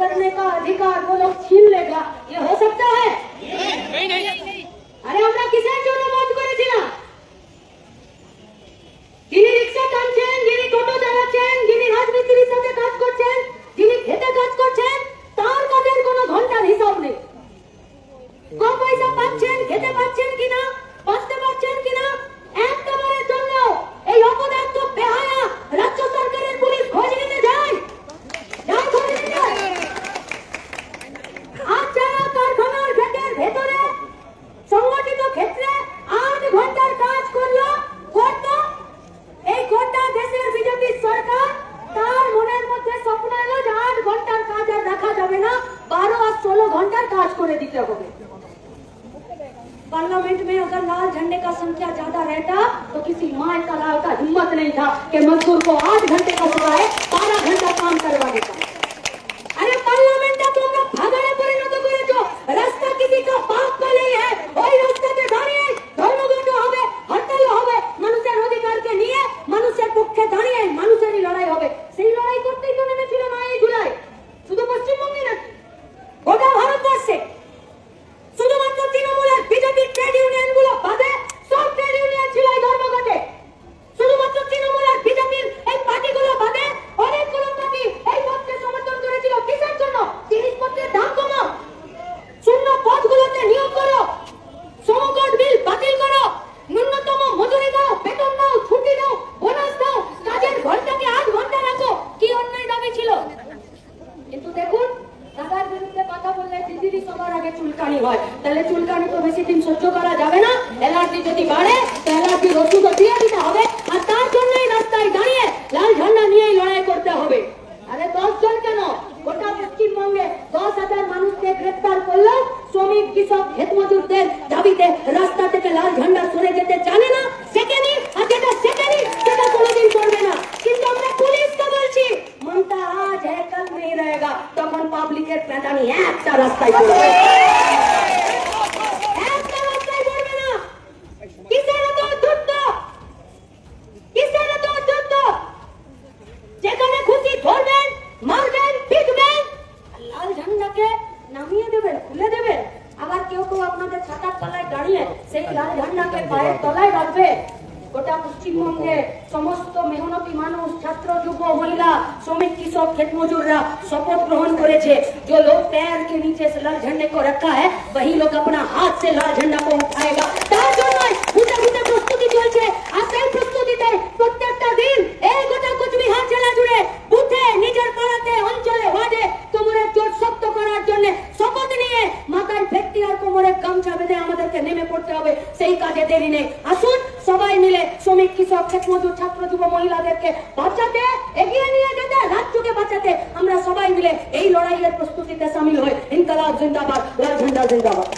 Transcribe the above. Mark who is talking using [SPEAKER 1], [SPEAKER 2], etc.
[SPEAKER 1] करने का अधिकार वो लोग छीन लेगा, ये हो सकता है? अरे আমরা কিসের জন্য মত করেছিলাম? যিনি রিকশা টানছেন, যিনি টোটো চালাচ্ছেন, যিনি রাজমিস্ত্রির সাথে কাজ করছেন, যিনি খেতে কাজ করছেন, তার কাজের কোনো ঘন্টার হিসাব নেই। ক পয়সা পাচ্ছেন, খেতে পাচ্ছেন কিনা, বাঁচতে পারছেন কিনা, একটা বারের জন্য এই অপদার্থ বেহায়া রাজ্য সরকারের পুলিশ খোঁজ নিতে যায়? খোঁজ নিতে যায়? আজ যারা কারখানার গেটের ভেতরে সংগঠিত ক্ষেত্রে 8 ঘন্টার কাজ করলো, এই গোটা দেশের বিজেপি সরকার তার মনের মধ্যে স্বপ্ন এলো যে 8 ঘন্টার কাজ আর রাখা যাবে না, 12 আর 16 घंटार काज করে দিতে হবে। पार्लियामेंट में अगर लाल झंडे का संख्या ज्यादा रहता तो किसी माँ का लाल का हिम्मत नहीं था कि मजदूर को 8 घंटे का सिवाय 12 घंटा काम करवाने का। अरे पार्लियामेंट तो আমরা ভাগাড়ে পরিণত করেছো, রাস্তা किसी का बाप का नहीं है, ওই রাস্তাতে দাঁড়িয়ে ধর্মঘট হবে, হরতাল হবে, মানুষের অধিকারকে নিয়ে মানুষের পক্ষে দাঁড়িয়ে মানুষেরই লড়াই হবে। সেই লড়াই করতেই তো নেমেছিল 9 জুলাই, শুধু পশ্চিমবঙ্গে না, গোটা ভারতবর্ষে। শুধুমাত্র তৃণমূলের বিজেপি ট্রেড ইউনিয়ন গুলো বাদে সব ট্রেড ইউনিয়ন ছিল এই ধর্মঘটে। শুধুমাত্র তৃণমূলের বিজেপির এই পার্টিগুলো বাদে অনেকগুলো পার্টি এই পথকে সমর্থন করেছিল। কিসের জন্য? জিনিসপত্রের দাম কমাও, শূন্য পদগুলোতে নিয়োগ করো, সমকট বিল বাতিল করো, ন্যূনতম মজুরি দাও, বেতন দাও, ছুটি দাও, বোনাস দাও, কাজের ঘন্টাকে 8 ঘন্টা রাখো। কি অন্যায় দাবি ছিল? কিন্তু দেখুন, দাদার বিরুদ্ধে কথা বললে দিদিরই সবার আগে চুলকানি হয়। তাহলে চুলকানি তো বেশি দিন সহ্য করা যাবে না। অ্যালার্জি যদি বাড়ে তো অ্যালার্জির ওষুধও দিয়ে দিতে হবে, আর তার জন্যই রাস্তায় দাঁড়িয়ে লাল ঝান্ডা নিয়েই লড়াই করতে হবে। আরে 10 জন কেন, গোটা পশ্চিমবঙ্গে 10,000 মানুষকে গ্রেফতার করলেও শ্রমিক, কৃষক, ক্ষেত মজুরদের দাবিতে রাস্তা থেকে লাল ঝান্ডা সরে যেতে জানে না, শেখেনি, আর যেটা শেখেনি সেটা কোনোদিন করবে না। কিন্তু আমরা পুলিশকে বলছি মমতা আজ है कल नहीं रहेगा, তখন পাবলিকের প্যাদানি একটা রাস্তায় পড়বে, একটা রাস্তায় পড়বে না। কিসের এত যুদ্ধ, কিসের এত যুদ্ধ? যেখানে খুশি ধরবেন, মারবেন, পিটবেন, লাল ঝান্ডাকে নামিয়ে দেবেন, খুলে দেবেন। আবার কেউ কেউ আপনাদের ছাতার তলায় দাঁড়িয়ে সেই লাল ঝান্ডাকে পায়ের তলায় রাখবে। গোটা পশ্চিমবঙ্গে সমস্ত মেহনতি মানুষ, ছাত্র, যুব, মহিলা, শ্রমিক, কৃষক, खेत मजूरরা शपथ ग्रहण করেছে। जो लोग पैर के नीचे से लाल झंडे को रखा है वही लोग अपना हाथ से लाल झंडा को उठाएगा। তার জন্য বুঝে বুঝে প্রস্তুতি চলছে। আর সেই প্রস্তুতিতে প্রত্যেকটা দিন এই গোটা কোচবিহার জেলা জুড়ে বুথে, নিজের পাড়াতে, অঞ্চলে, ওয়ার্ডে কোমরের জোর শক্ত করার জন্য শপথ নিয়ে মাথায় ভেটকি আর কোমরে গামছা বেঁধে আমাদেরকে নেমে পড়তে হবে। সেই কাজে দেরি নেই। আসুন সবাই মিলে শ্রমিক, কৃষক, ক্ষেত মজুর, ছাত্র, যুব, মহিলাদেরকে বাঁচাতে, এগিয়ে নিয়ে যেতে, রাজ্যকে বাঁচাতে আমরা সবাই মিলে এই লড়াইয়ের প্রস্তুতিতে সামিল হই। ইনকলাব জিন্দাবাদ, লাল ঝান্ডা জিন্দাবাদ।